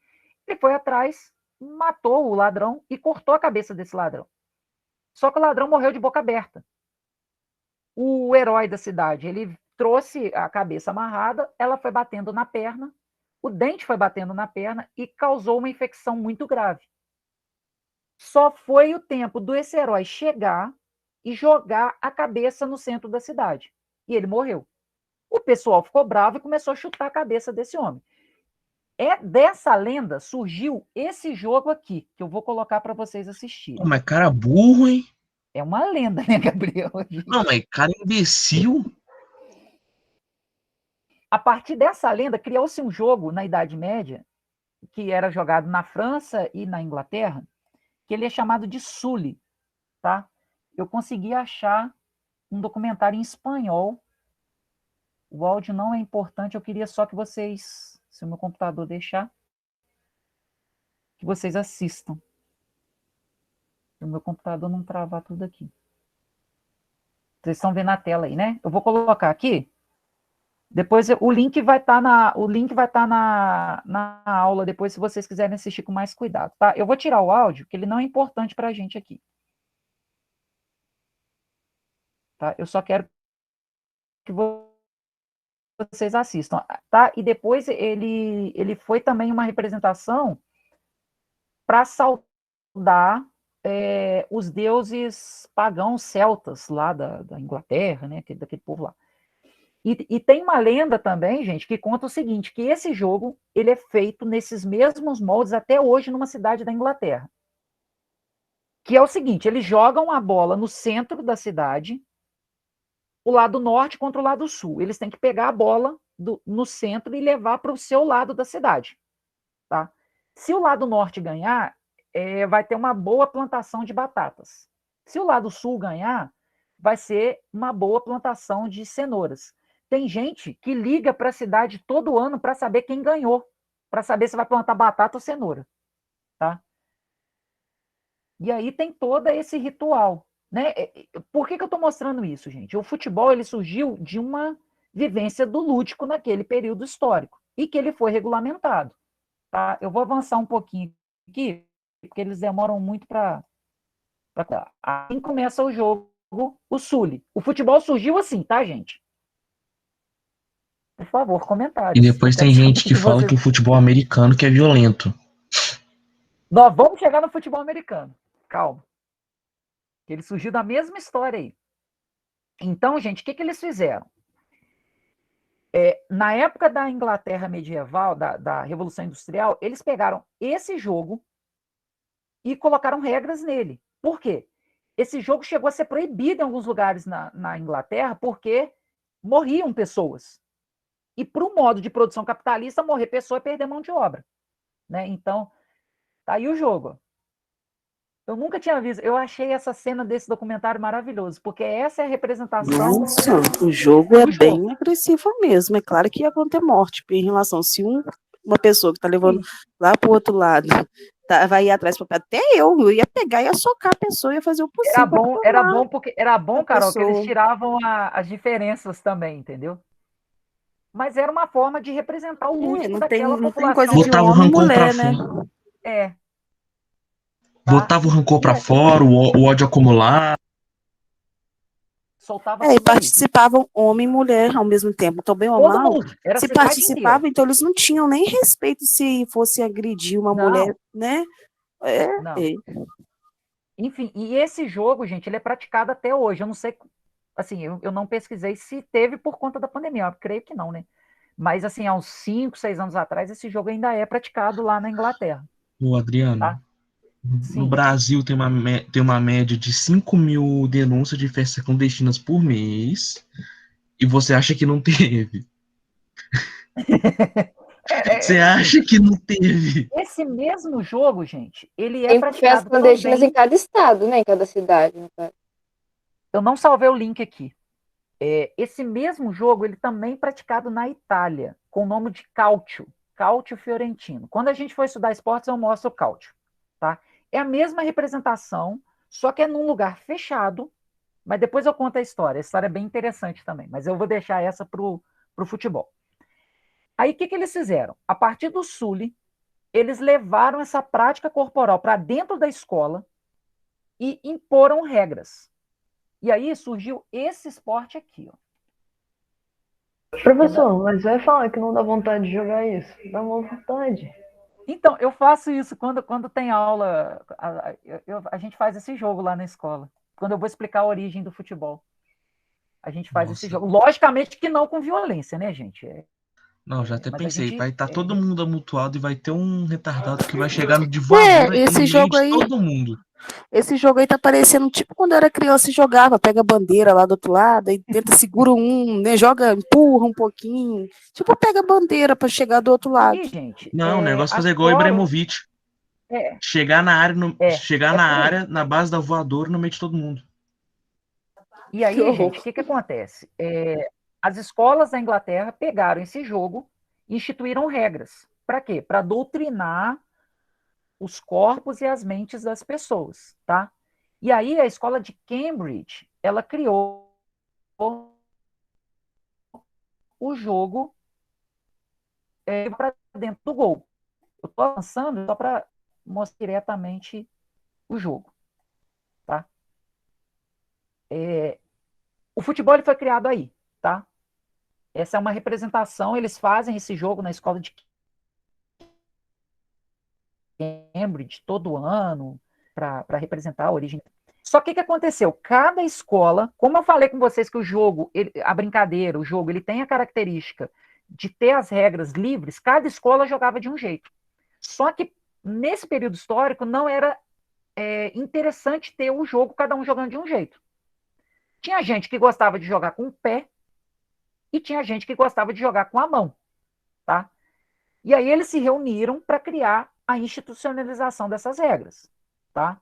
Ele foi atrás, matou o ladrão e cortou a cabeça desse ladrão. Só que o ladrão morreu de boca aberta. O herói da cidade, ele trouxe a cabeça amarrada, ela foi batendo na perna, o dente foi batendo na perna e causou uma infecção muito grave. Só foi o tempo desse herói chegar e jogar a cabeça no centro da cidade. E ele morreu. O pessoal ficou bravo e começou a chutar a cabeça desse homem. Dessa lenda surgiu esse jogo aqui, que eu vou colocar para vocês assistirem. Pô, mas cara burro, hein? É uma lenda, né, Gabriel? Não, mas cara imbecil. A partir dessa lenda, criou-se um jogo na Idade Média, que era jogado na França e na Inglaterra, que ele é chamado de Sully, tá? Eu consegui achar um documentário em espanhol. O áudio não é importante, eu queria só que vocês, se o meu computador deixar, que vocês assistam. Se o meu computador não travar tudo aqui. Vocês estão vendo a tela aí, né? Eu vou colocar aqui. Depois o link vai estar na aula, depois, se vocês quiserem assistir com mais cuidado, tá? Eu vou tirar o áudio, que ele não é importante para a gente aqui. Tá? Eu só quero que vocês assistam, tá? E depois ele foi também uma representação para saudar os deuses pagãos celtas lá da Inglaterra, né? Daquele povo lá. E tem uma lenda também, gente, que conta o seguinte, que esse jogo ele é feito nesses mesmos moldes até hoje numa cidade da Inglaterra. Que é o seguinte, eles jogam a bola no centro da cidade, o lado norte contra o lado sul. Eles têm que pegar a bola no centro e levar para o seu lado da cidade. Tá? Se o lado norte ganhar, vai ter uma boa plantação de batatas. Se o lado sul ganhar, vai ser uma boa plantação de cenouras. Tem gente que liga para a cidade todo ano para saber quem ganhou, para saber se vai plantar batata ou cenoura. Tá? E aí tem todo esse ritual. Né? Por que eu estou mostrando isso, gente? O futebol ele surgiu de uma vivência do lúdico naquele período histórico e que ele foi regulamentado. Tá? Eu vou avançar um pouquinho aqui, porque eles demoram muito para... Assim começa o jogo, o Sully. O futebol surgiu assim, tá, gente? Por favor, comentários. E depois tem gente que fala que o futebol americano que é violento. Nós vamos chegar no futebol americano. Calma. Ele surgiu da mesma história aí. Então, gente, o que eles fizeram? Na época da Inglaterra medieval, da Revolução Industrial, eles pegaram esse jogo e colocaram regras nele. Por quê? Esse jogo chegou a ser proibido em alguns lugares na Inglaterra porque morriam pessoas. E para o modo de produção capitalista, morrer pessoa é perder mão de obra. Né? Então, tá aí o jogo. Eu nunca tinha visto. Eu achei essa cena desse documentário maravilhoso, porque essa é a representação. Nossa, o jogo é bem agressivo mesmo. É claro que ia acontecer morte em relação se uma pessoa que está levando lá para o outro lado vai ir atrás para até eu ia pegar, ia socar a pessoa, ia fazer o possível. Era bom, Carol, que eles pessoa. tiravam as diferenças também, entendeu? Mas era uma forma de representar o lúdico não tem daquela população. coisa de Botava o homem e rancor pra mulher, né? fora. É. Botava o rancor pra fora, o ódio acumular. Soltava E tudo ali. participavam homem e mulher ao mesmo tempo. Então, bem ou Todo mal, mundo. Era a se cidade participavam, inteira. então eles não tinham nem respeito se fosse agredir uma Não. mulher, né? Não. Enfim, e esse jogo, gente, ele é praticado até hoje. Eu não sei, assim, eu não pesquisei se teve por conta da pandemia. Eu creio que não, né? Mas, assim, há uns 5, 6 anos atrás, esse jogo ainda é praticado lá na Inglaterra. Ô, Adriano, Tá? no Sim. Brasil tem uma média de 5.000 denúncias de festas clandestinas por mês, e você acha que não teve? Você acha que não teve? Esse mesmo jogo, gente, ele é Tem festas praticado clandestinas também. em cada estado, né? Em cada cidade. No caso. Eu não salvei o link aqui. Esse mesmo jogo, ele também é praticado na Itália, com o nome de Calcio, Calcio Fiorentino. Quando a gente for estudar esportes, eu mostro o Calcio, tá? É a mesma representação, só que é num lugar fechado, mas depois eu conto a história é bem interessante também, mas eu vou deixar essa pro futebol. Aí, o que eles fizeram? A partir do Sully, eles levaram essa prática corporal para dentro da escola e imporam regras. E aí surgiu esse esporte aqui, ó. Professor, mas vai falar que não dá vontade de jogar isso. Dá uma vontade. Então, eu faço isso quando tem aula. A gente faz esse jogo lá na escola. Quando eu vou explicar a origem do futebol. A gente faz esse jogo. Logicamente que não com violência, né, gente? Não, já até mas pensei, gente, vai estar todo mundo amutuado e vai ter um retardado que vai chegar de voadora esse no jogo meio de aí- todo mundo. Esse jogo aí tá parecendo tipo quando eu era criança e jogava, pega a bandeira lá do outro lado e tenta segura um, né, joga, empurra um pouquinho. Tipo, pega a bandeira para chegar do outro lado. e, gente, Não, o negócio é a fazer igual o escola. Ibrahimovic. Chegar na área, É por aí. na base da voadora no meio de todo mundo. E aí, gente, o que acontece? As escolas da Inglaterra pegaram esse jogo e instituíram regras. Para quê? Para doutrinar os corpos e as mentes das pessoas, tá? E aí a escola de Cambridge, ela criou o jogo para dentro do gol. Eu estou avançando só para mostrar diretamente o jogo, tá? O futebol ele foi criado aí, tá? Essa é uma representação, eles fazem esse jogo na escola de Cambridge todo ano para representar a origem. Só que o que aconteceu? Cada escola, como eu falei com vocês que o jogo, a brincadeira, o jogo, ele tem a característica de ter as regras livres, cada escola jogava de um jeito. Só que nesse período histórico não era interessante ter o jogo, cada um jogando de um jeito. Tinha gente que gostava de jogar com o pé e tinha gente que gostava de jogar com a mão, tá? E aí eles se reuniram para criar a institucionalização dessas regras, tá?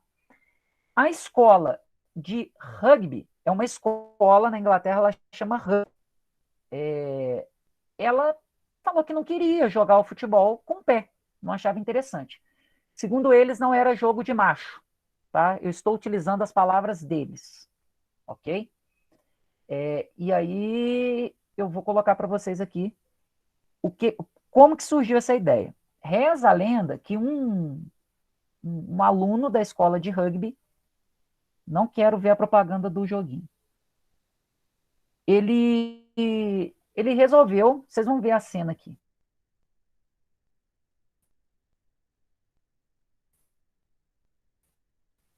A escola de rugby é uma escola na Inglaterra, ela chama rugby. Ela falou que não queria jogar o futebol com o pé, não achava interessante. Segundo eles, não era jogo de macho, tá? Eu estou utilizando as palavras deles, ok? E aí eu vou colocar para vocês aqui como que surgiu essa ideia. Reza a lenda que um aluno da escola de rugby, não quero ver a propaganda do joguinho, ele resolveu, vocês vão ver a cena aqui.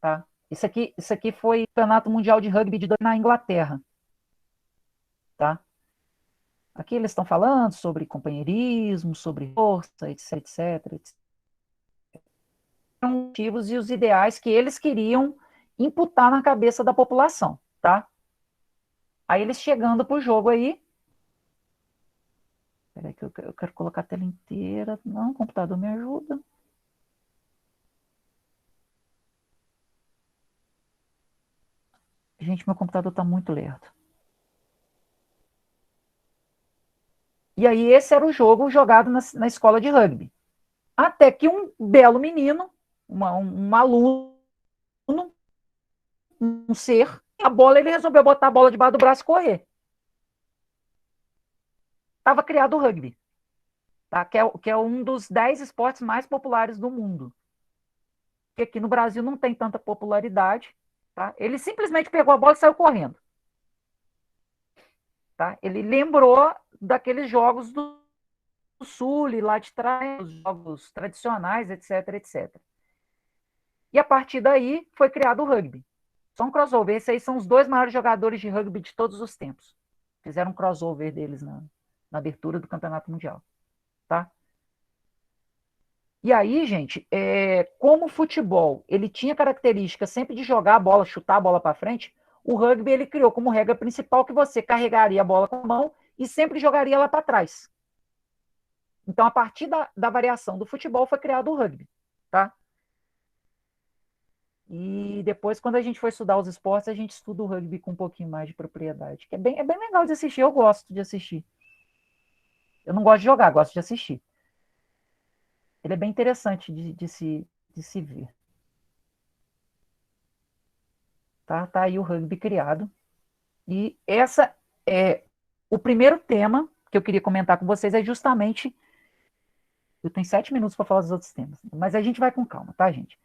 Tá? Isso aqui foi o Campeonato Mundial de Rugby na Inglaterra. Tá? Aqui eles estão falando sobre companheirismo, sobre força, etc, etc. Os motivos e os ideais que eles queriam imputar na cabeça da população, tá? Aí eles chegando pro jogo aí. Peraí que eu quero colocar a tela inteira. Não, o computador me ajuda. Gente, meu computador tá muito lerdo. E aí esse era o jogo jogado na escola de rugby. Até que um belo menino um aluno, um ser, a bola, ele resolveu botar a bola debaixo do braço e correr. Estava criado o rugby, tá? Que é um dos 10 esportes mais populares do mundo. Que aqui no Brasil não tem tanta popularidade, tá? Ele simplesmente pegou a bola e saiu correndo. Tá? Ele lembrou daqueles jogos do Sul, lá de trás, os jogos tradicionais, etc, etc. E a partir daí foi criado o rugby. Só um crossover. Esses aí são os 2 maiores jogadores de rugby de todos os tempos. Fizeram um crossover deles na abertura do Campeonato Mundial. Tá? E aí, gente, como o futebol ele tinha característica sempre de jogar a bola, chutar a bola para frente, o rugby ele criou como regra principal que você carregaria a bola com a mão e sempre jogaria ela para trás. Então, a partir da variação do futebol, foi criado o rugby. Tá? E depois, quando a gente for estudar os esportes, a gente estuda o rugby com um pouquinho mais de propriedade. Que é bem legal de assistir, eu gosto de assistir. Eu não gosto de jogar, gosto de assistir. Ele é bem interessante de se ver. Tá aí o rugby criado. E essa é o primeiro tema que eu queria comentar com vocês, é justamente... Eu tenho 7 minutos para falar dos outros temas, mas a gente vai com calma, tá, gente?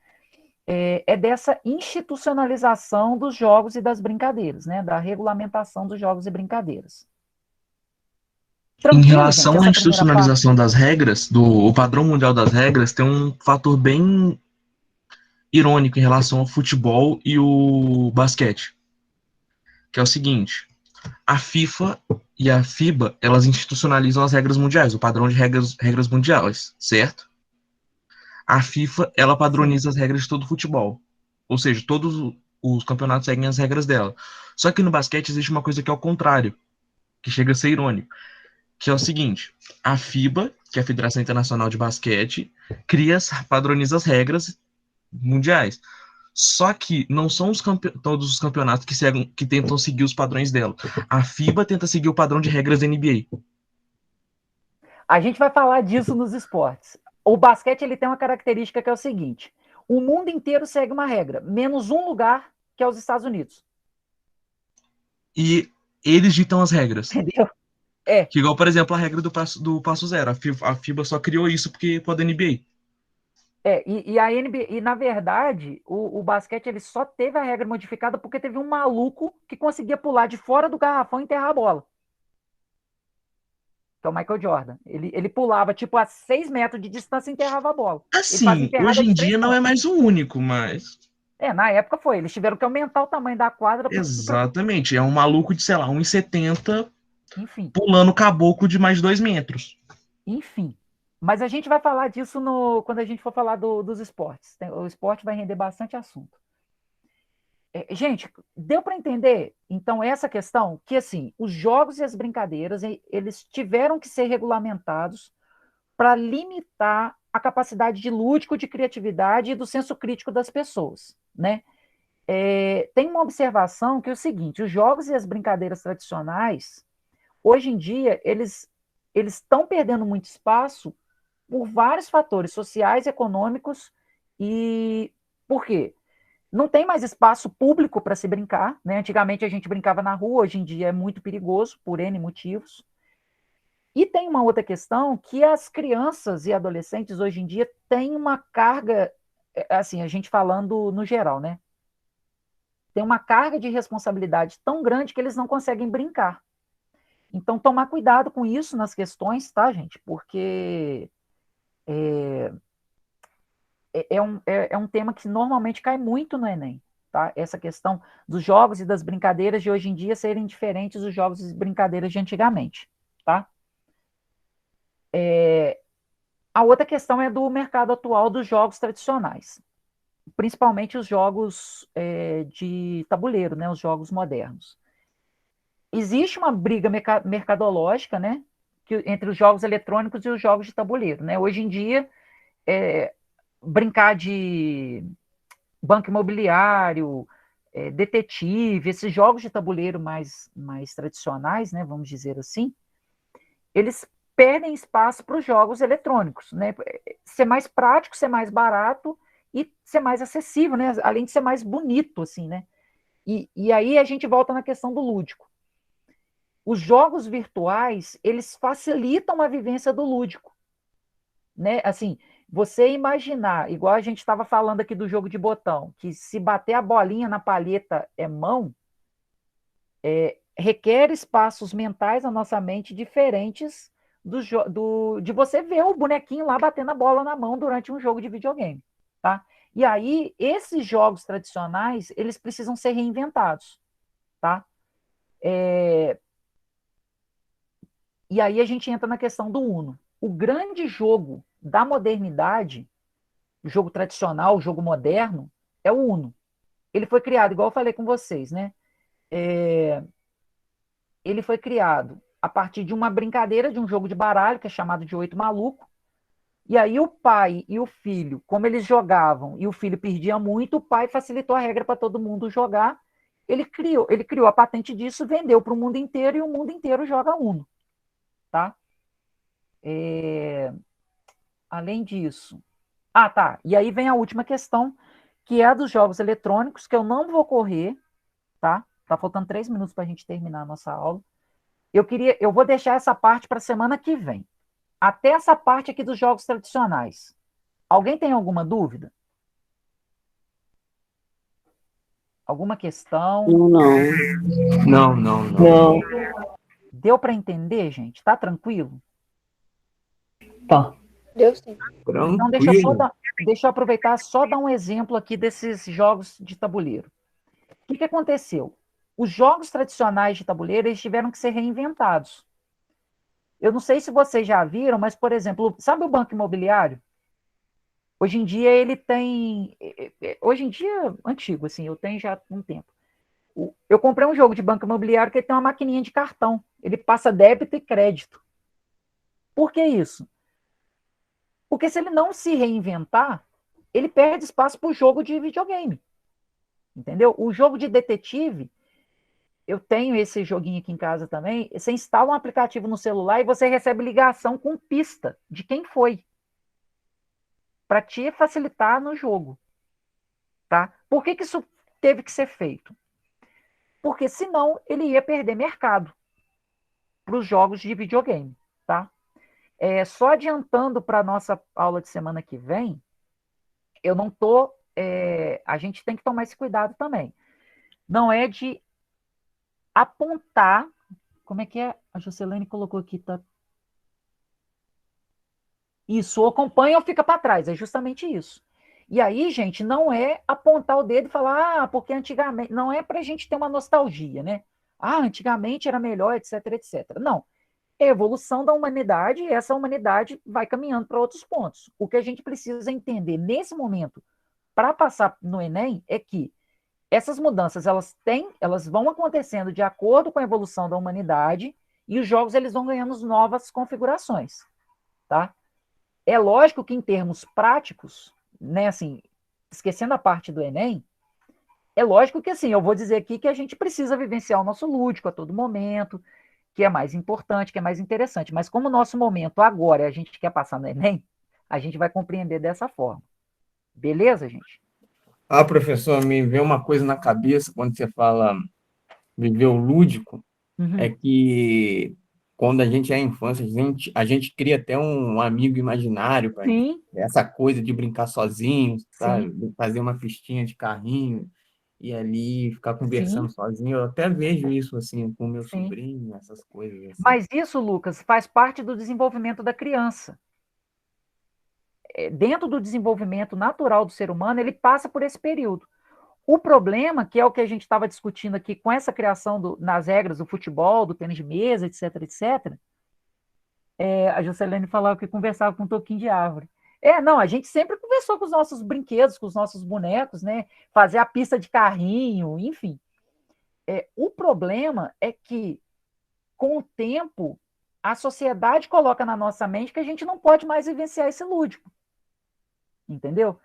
É dessa institucionalização dos jogos e das brincadeiras, né? Da regulamentação dos jogos e brincadeiras. Em relação à institucionalização das regras, o padrão mundial das regras, tem um fator bem irônico em relação ao futebol e o basquete, que é o seguinte: a FIFA e a FIBA, elas institucionalizam as regras mundiais, o padrão de regras mundiais, certo? A FIFA, ela padroniza as regras de todo o futebol, ou seja, todos os campeonatos seguem as regras dela. Só que no basquete existe uma coisa que é ao contrário, que chega a ser irônico, que é o seguinte: a FIBA, que é a Federação Internacional de Basquete, padroniza as regras mundiais. Só que não são todos os campeonatos que tentam seguir os padrões dela. A FIBA tenta seguir o padrão de regras da NBA. A gente vai falar disso nos esportes. O basquete ele tem uma característica que é o seguinte: o mundo inteiro segue uma regra, menos um lugar, que é os Estados Unidos. E eles ditam as regras. Entendeu? Que igual, por exemplo, a regra do passo zero. A FIBA só criou isso porque pode NBA. E a NBA, e na verdade, o basquete ele só teve a regra modificada porque teve um maluco que conseguia pular de fora do garrafão e enterrar a bola. Que é o Michael Jordan. Ele pulava tipo a 6 metros de distância e enterrava a bola. Assim, hoje em dia não é mais o único, mas... na época foi. Eles tiveram que aumentar o tamanho da quadra. Exatamente. É um maluco de, sei lá, 1,70 enfim, pulando caboclo de mais 2 metros. Enfim. Mas a gente vai falar disso quando a gente for falar dos esportes. O esporte vai render bastante assunto. Gente, deu para entender, então, essa questão? Que, assim, os jogos e as brincadeiras, eles tiveram que ser regulamentados para limitar a capacidade de lúdico, de criatividade e do senso crítico das pessoas, né? Tem uma observação que é o seguinte: os jogos e as brincadeiras tradicionais, hoje em dia, eles estão perdendo muito espaço por vários fatores sociais, econômicos, e por quê? Não tem mais espaço público para se brincar, né? Antigamente a gente brincava na rua, hoje em dia é muito perigoso, por N motivos. E tem uma outra questão, que as crianças e adolescentes hoje em dia têm uma carga, assim, a gente falando no geral, né? Tem uma carga de responsabilidade tão grande que eles não conseguem brincar. Então, tomar cuidado com isso nas questões, tá, gente? Porque é um tema que normalmente cai muito no Enem, tá? Essa questão dos jogos e das brincadeiras de hoje em dia serem diferentes dos jogos e brincadeiras de antigamente, tá? A outra questão é do mercado atual dos jogos tradicionais, principalmente os jogos de tabuleiro, né? Os jogos modernos. Existe uma briga mercadológica, né? Entre os jogos eletrônicos e os jogos de tabuleiro, né? Hoje em dia, brincar de banco imobiliário, detetive, esses jogos de tabuleiro mais tradicionais, né, vamos dizer assim, eles perdem espaço para os jogos eletrônicos, né? Ser mais prático, ser mais barato e ser mais acessível, né? Além de ser mais bonito, assim, né? E aí a gente volta na questão do lúdico. Os jogos virtuais, eles facilitam a vivência do lúdico, né? Assim, você imaginar, igual a gente estava falando aqui do jogo de botão, que se bater a bolinha na palheta é mão, requer espaços mentais na nossa mente diferentes de você ver o bonequinho lá batendo a bola na mão durante um jogo de videogame, tá? E aí, esses jogos tradicionais, eles precisam ser reinventados, tá? E aí a gente entra na questão do Uno. O grande jogo da modernidade, o jogo tradicional, o jogo moderno, é o Uno. Ele foi criado, igual eu falei com vocês, né? Ele foi criado a partir de uma brincadeira de um jogo de baralho, que é chamado de Oito Maluco. E aí o pai e o filho, como eles jogavam e o filho perdia muito, o pai facilitou a regra para todo mundo jogar. Ele criou a patente disso, vendeu para o mundo inteiro e o mundo inteiro joga Uno. Tá? Além disso. Tá. E aí vem a última questão, que é a dos jogos eletrônicos, que eu não vou correr, tá? Tá faltando 3 minutos para a gente terminar a nossa aula. Eu vou deixar essa parte para a semana que vem. Até essa parte aqui dos jogos tradicionais. Alguém tem alguma dúvida? Alguma questão? Não. Deu para entender, gente? Tá tranquilo? Tá. Deu sim. Então, deixa eu aproveitar só dar um exemplo aqui desses jogos de tabuleiro. O que aconteceu? Os jogos tradicionais de tabuleiro, eles tiveram que ser reinventados. Eu não sei se vocês já viram, mas, por exemplo, sabe o Banco Imobiliário? Hoje em dia ele tem... Hoje em dia, antigo, assim, eu tenho já um tempo. Eu comprei um jogo de Banco Imobiliário que ele tem uma maquininha de cartão. Ele passa débito e crédito. Por que isso? Porque se ele não se reinventar, ele perde espaço para o jogo de videogame. Entendeu? O jogo de detetive, eu tenho esse joguinho aqui em casa também, você instala um aplicativo no celular e você recebe ligação com pista de quem foi. Para te facilitar no jogo. Tá? Por que isso teve que ser feito? Porque senão ele ia perder mercado para os jogos de videogame. Tá? Só adiantando para a nossa aula de semana que vem, eu não tô. A gente tem que tomar esse cuidado também. Não é de apontar. Como é que é? A Juscelene colocou aqui, tá? Isso, ou acompanha ou fica para trás. É justamente isso. E aí, gente, não é apontar o dedo e falar, porque antigamente. Não é para a gente ter uma nostalgia, né? Antigamente era melhor, etc, etc. Não. É a evolução da humanidade e essa humanidade vai caminhando para outros pontos. O que a gente precisa entender nesse momento para passar no Enem é que essas mudanças elas vão acontecendo de acordo com a evolução da humanidade e os jogos eles vão ganhando novas configurações, tá? É lógico que em termos práticos, né, assim, esquecendo a parte do Enem, é lógico que assim, eu vou dizer aqui que a gente precisa vivenciar o nosso lúdico a todo momento, que é mais importante, que é mais interessante, mas como o nosso momento agora a gente quer passar no Enem, a gente vai compreender dessa forma. Beleza, gente? Professor, me veio uma coisa na cabeça quando você fala viver o lúdico, é que quando a gente é infância, a gente cria até um amigo imaginário, essa coisa de brincar sozinho, sabe? De fazer uma festinha de carrinho e ali ficar conversando sozinho. Eu até vejo isso assim com meu sobrinho, essas coisas assim. Mas isso, Lucas, faz parte do desenvolvimento da criança. Dentro do desenvolvimento natural do ser humano, ele passa por esse período. O problema, que é o que a gente estava discutindo aqui com essa criação nas regras do futebol, do tênis de mesa, etc, etc, a Juscelene falava que conversava com um toquinho de árvore. Não, a gente sempre conversou com os nossos brinquedos, com os nossos bonecos, né? Fazer a pista de carrinho, enfim. O problema é que, com o tempo, a sociedade coloca na nossa mente que a gente não pode mais vivenciar esse lúdico. Entendeu?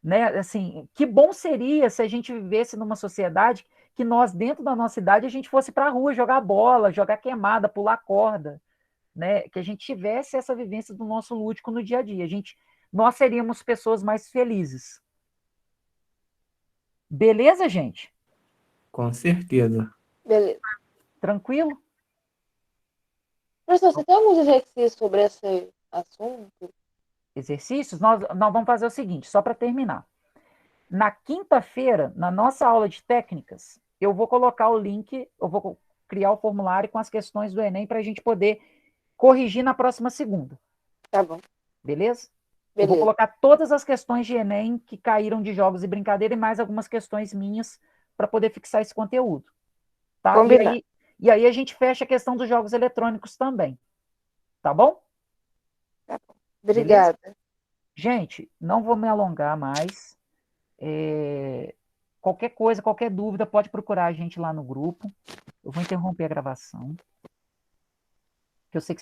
Né? Assim, que bom seria se a gente vivesse numa sociedade que nós, dentro da nossa idade, a gente fosse para a rua jogar bola, jogar queimada, pular corda, né? Que a gente tivesse essa vivência do nosso lúdico no dia a dia. Nós seríamos pessoas mais felizes, Beleza, gente? Com certeza. Beleza. Tranquilo? Professor, você tem alguns exercícios sobre esse assunto? Exercícios? Nós vamos fazer o seguinte, só para terminar. Na quinta-feira, na nossa aula de técnicas, eu vou colocar o link, eu vou criar o formulário com as questões do Enem para a gente poder corrigir na próxima segunda. Tá bom. Beleza? Eu vou colocar todas as questões de Enem que caíram de jogos e brincadeira e mais algumas questões minhas para poder fixar esse conteúdo. Tá? Combinado. E aí a gente fecha a questão dos jogos eletrônicos também. Tá bom? Tá bom. Obrigada. Beleza? Gente, não vou me alongar mais. Qualquer coisa, qualquer dúvida, pode procurar a gente lá no grupo. Eu vou interromper a gravação. Que eu sei que